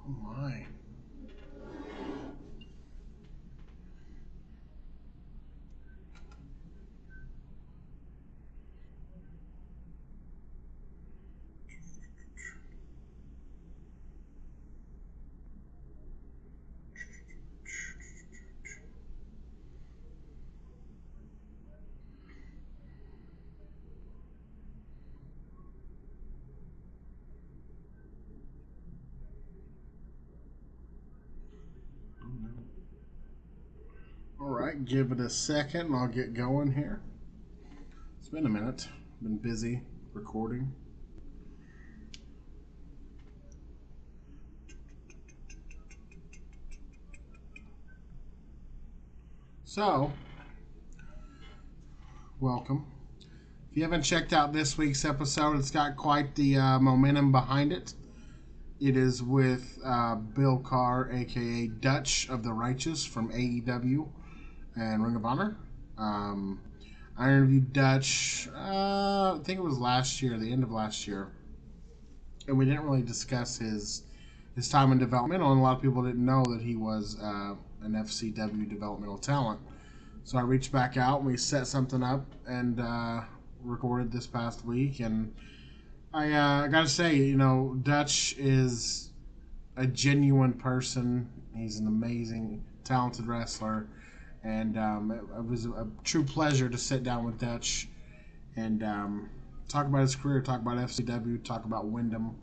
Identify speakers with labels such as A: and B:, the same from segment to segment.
A: Oh my. All right, give it a second and I'll get going here. It's been a minute. Been busy recording. So, welcome. If you haven't checked out this week's episode, it's got quite the momentum behind it. It is with Bill Carr, aka Dutch of the Righteous from AEW and Ring of Honor. I interviewed Dutch, I think it was last year, the end of last year, and we didn't really discuss his time in developmental, and a lot of people didn't know that he was an FCW developmental talent. So I reached back out and we set something up and recorded this past week. And I got to say, you know, Dutch is a genuine person. He's an amazing, talented wrestler. And it was a true pleasure to sit down with Dutch and talk about his career, talk about FCW, talk about Wyndham.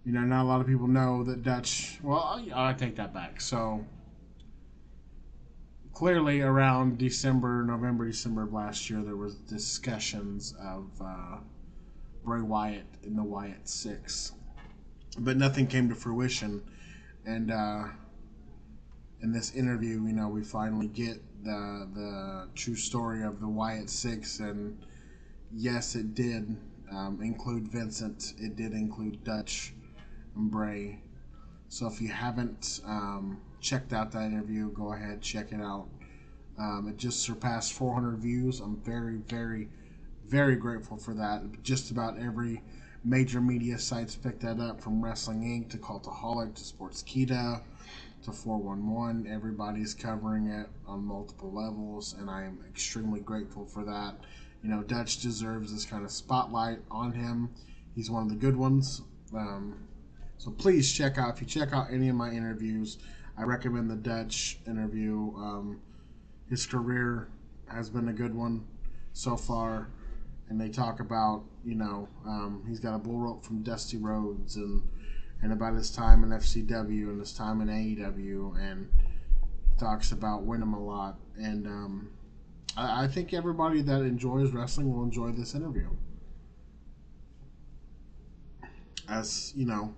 A: You know, not a lot of people know that Dutch. Well, I take that back. So clearly, around November, December of last year, there was discussions of Bray Wyatt in the Wyatt Six, but nothing came to fruition. And in this interview, you know, we finally get the true story of the Wyatt Six, and yes, it did include Vincent. It did include Dutch and Bray. So if you haven't checked out that interview, go ahead, check it out. It just surpassed 400 views. I'm very, very, very grateful for that. Just about every major media sites picked that up, from Wrestling Inc. to Cultaholic to Sportskeeda to 411. Everybody's covering it on multiple levels, and I am extremely grateful for that. You know, Dutch deserves this kind of spotlight on him. He's one of the good ones. So please check out, if you check out any of my interviews, I recommend the Dutch interview. His career has been a good one so far, and they talk about, you know, he's got a bull rope from Dusty Rhodes, and about his time in FCW and his time in AEW, and he talks about Wyndham a lot. And I think everybody that enjoys wrestling will enjoy this interview. As you know,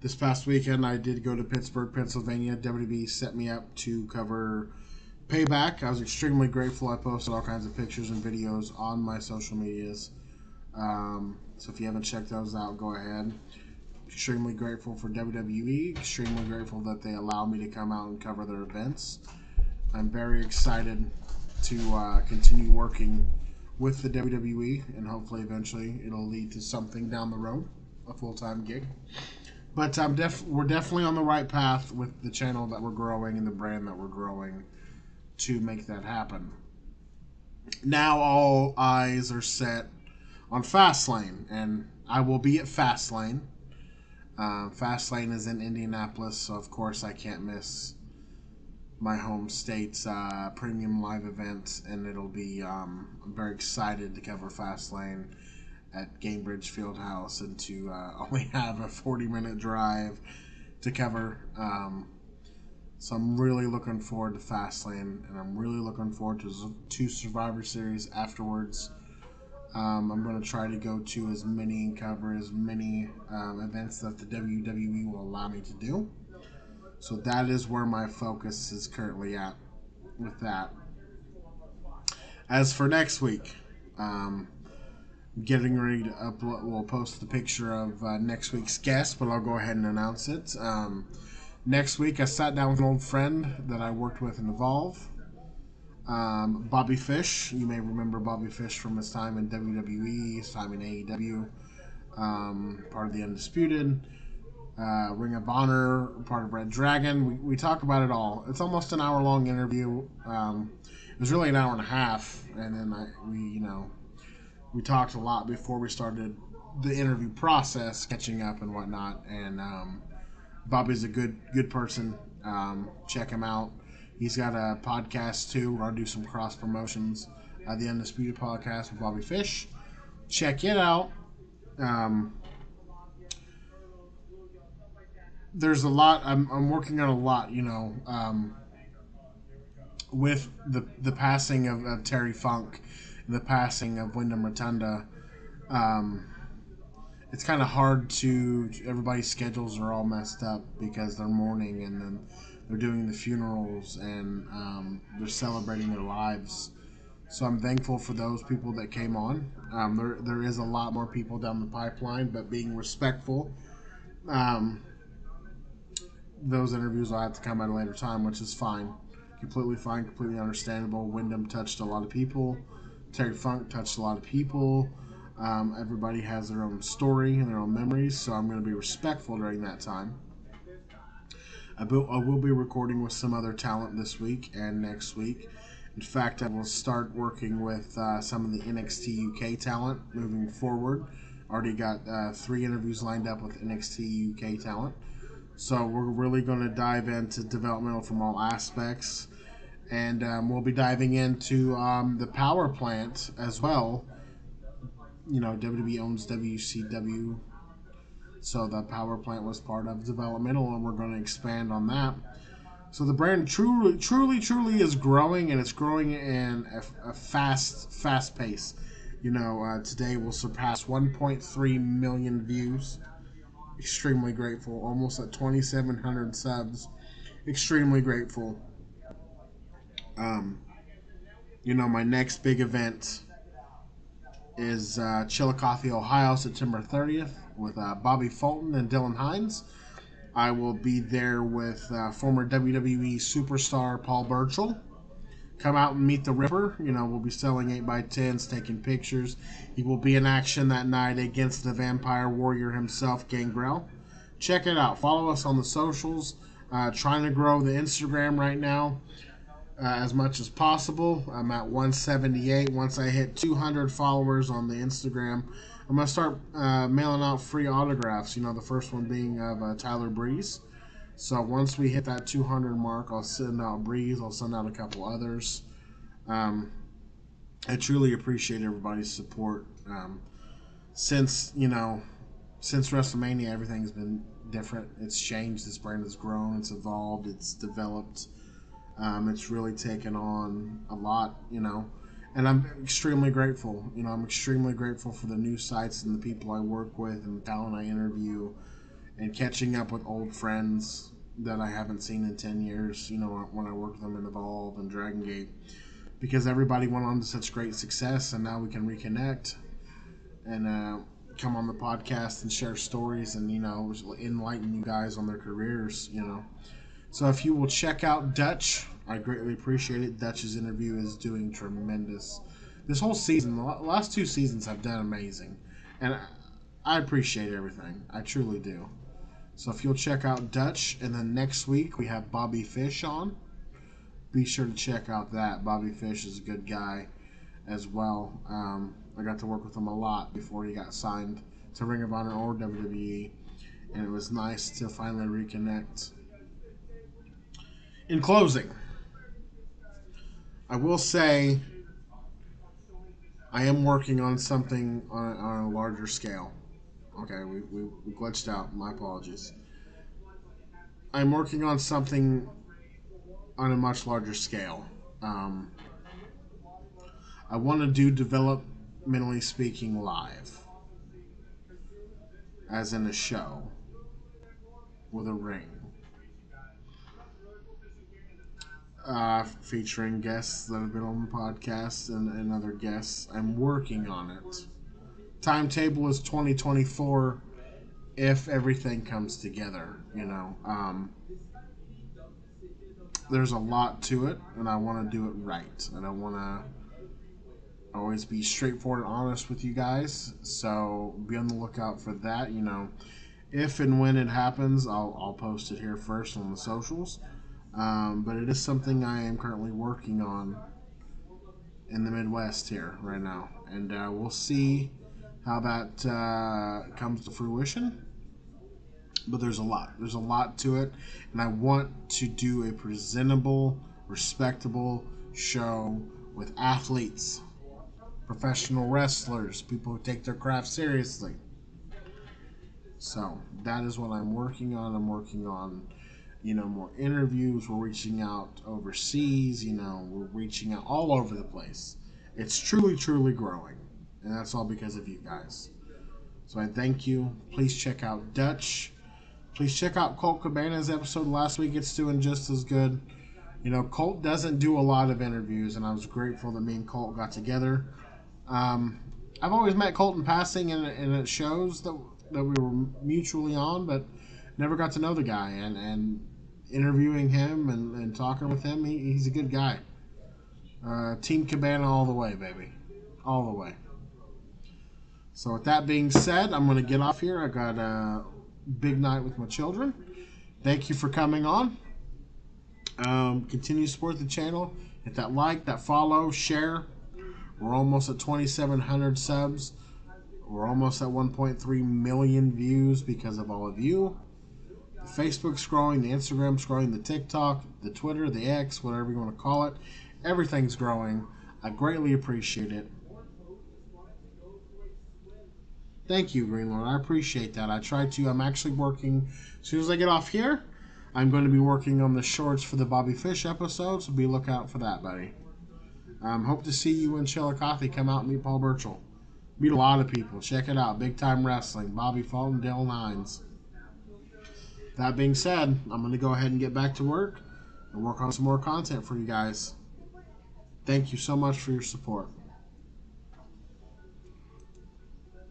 A: this past weekend, I did go to Pittsburgh, Pennsylvania. WWE set me up to cover Payback. I was extremely grateful. I posted all kinds of pictures and videos on my social medias. So if you haven't checked those out, go ahead. Extremely grateful for WWE. Extremely grateful that they allow me to come out and cover their events. I'm very excited to continue working with the WWE, and hopefully eventually it'll lead to something down the road, a full-time gig. But we're definitely on the right path with the channel that we're growing and the brand that we're growing to make that happen. Now all eyes are set on Fastlane, and I will be at Fastlane. Fastlane is in Indianapolis, so of course I can't miss my home state's premium live event, and it'll be, I'm very excited to cover Fastlane at Gainbridge Fieldhouse, and to only have a 40-minute drive to cover. So I'm really looking forward to Fastlane, and I'm really looking forward to Survivor Series afterwards. I'm going to try to go to as many and cover as many events that the WWE will allow me to do. So that is where my focus is currently at with that. As for next week, getting ready to upload. We'll post the picture of next week's guest, but I'll go ahead and announce it. Next week, I sat down with an old friend that I worked with in Evolve, Bobby Fish. You may remember Bobby Fish from his time in WWE, his time in AEW. part of the Undisputed, Ring of Honor, part of Red Dragon. We talk about it all. It's almost an hour-long interview. It was really an hour and a half, and then we talked a lot before we started the interview process, catching up and whatnot. And Bobby's a good person. Check him out. He's got a podcast too. We're gonna do some cross promotions. The Undisputed podcast with Bobby Fish. Check it out. There's a lot. I'm working on a lot. With the passing of Terry Funk, and the passing of Wyndham Rotunda. It's kind of hard to. Everybody's schedules are all messed up because they're mourning and then they're doing the funerals and they're celebrating their lives. So I'm thankful for those people that came on. There is a lot more people down the pipeline, but being respectful, those interviews will have to come at a later time, which is fine. Completely fine, completely understandable. Wyndham touched a lot of people. Terry Funk touched a lot of people. Everybody has their own story and their own memories, so I'm going to be respectful during that time. I will be recording with some other talent this week and next week. In fact, I will start working with some of the NXT UK talent moving forward. Already got 3 interviews lined up with NXT UK talent. So we're really going to dive into developmental from all aspects. And we'll be diving into the power plant as well. WWE owns WCW. So the power plant was part of developmental, and we're going to expand on that. So the brand truly is growing, and it's growing in a fast pace. Today we'll surpass 1.3 million views. Extremely grateful. Almost at 2,700 subs. Extremely grateful. My next big event is Chillicothe, Ohio, September 30th with Bobby Fulton and Dylan Hines. I will be there with former WWE superstar Paul Burchill. Come out and meet the Ripper. We'll be selling 8x10s, taking pictures. He will be in action that night against the Vampire Warrior himself, Gangrel. Check it out. Follow us on the socials. Trying to grow the Instagram right now as much as possible. I'm at 178. Once I hit 200 followers on the Instagram, I'm going to start mailing out free autographs. The first one being of Tyler Breeze. So once we hit that 200 mark, I'll send out Breeze. I'll send out a couple others. I truly appreciate everybody's support. Since WrestleMania, everything's been different. It's changed. This brand has grown. It's evolved. It's developed. It's really taken on a lot, and I'm extremely grateful. I'm extremely grateful for the new sites and the people I work with and the talent I interview, and catching up with old friends that I haven't seen in 10 years, when I worked with them in Evolve and Dragon Gate, because everybody went on to such great success, and now we can reconnect and come on the podcast and share stories and, enlighten you guys on their careers, So if you will check out Dutch, I greatly appreciate it. Dutch's interview is doing tremendous. This whole season, the last 2 seasons have done amazing. And I appreciate everything. I truly do. So if you'll check out Dutch, and then next week we have Bobby Fish on. Be sure to check out that. Bobby Fish is a good guy as well. I got to work with him a lot before he got signed to Ring of Honor or WWE. And it was nice to finally reconnect. In closing, I will say I am working on something on a larger scale. Okay, we glitched out. My apologies. I'm working on something on a much larger scale. I want to do Developmentally Speaking live, as in a show with a ring. Featuring guests that have been on the podcast and other guests. I'm working on it. Timetable is 2024 if everything comes together, There's a lot to it, and I want to do it right. And I want to always be straightforward and honest with you guys. So be on the lookout for that. You know, if and when it happens, I'll post it here first on the socials. But it is something I am currently working on in the Midwest here right now, and we'll see how that comes to fruition. But there's a lot. There's a lot to it, and I want to do a presentable, respectable show with athletes, professional wrestlers, people who take their craft seriously. So that is what I'm working on. I'm working on, you know, more interviews. We're reaching out overseas. You know, we're reaching out all over the place. It's truly, truly growing, and that's all because of you guys. So I thank you. Please check out Dutch. Please check out Colt Cabana's episode last week. It's doing just as good. You know, Colt doesn't do a lot of interviews, and I was grateful that me and Colt got together. I've always met Colt in passing, and it shows that we were mutually on, but never got to know the guy. And interviewing him and talking with him, he's a good guy. Team Cabana all the way, baby. All the way. So with that being said, I'm going to get off here. I got a big night with my children. Thank you for coming on. Continue to support the channel. Hit that like, that follow, share. We're almost at 2,700 subs. We're almost at 1.3 million views because of all of you. The Facebook's growing, the Instagram's growing, the TikTok, the Twitter, the X, whatever you want to call it. Everything's growing. I greatly appreciate it. Thank you, Greenlord. I appreciate that. I'm actually working, as soon as I get off here, I'm going to be working on the shorts for the Bobby Fish episode, so be lookout for that, buddy. Hope to see you in Chillicothe. Come out and meet Paul Burchell. Meet a lot of people. Check it out. Big Time Wrestling. Bobby Fulton, Dylan Hines. That being said, I'm going to go ahead and get back to work and work on some more content for you guys. Thank you so much for your support.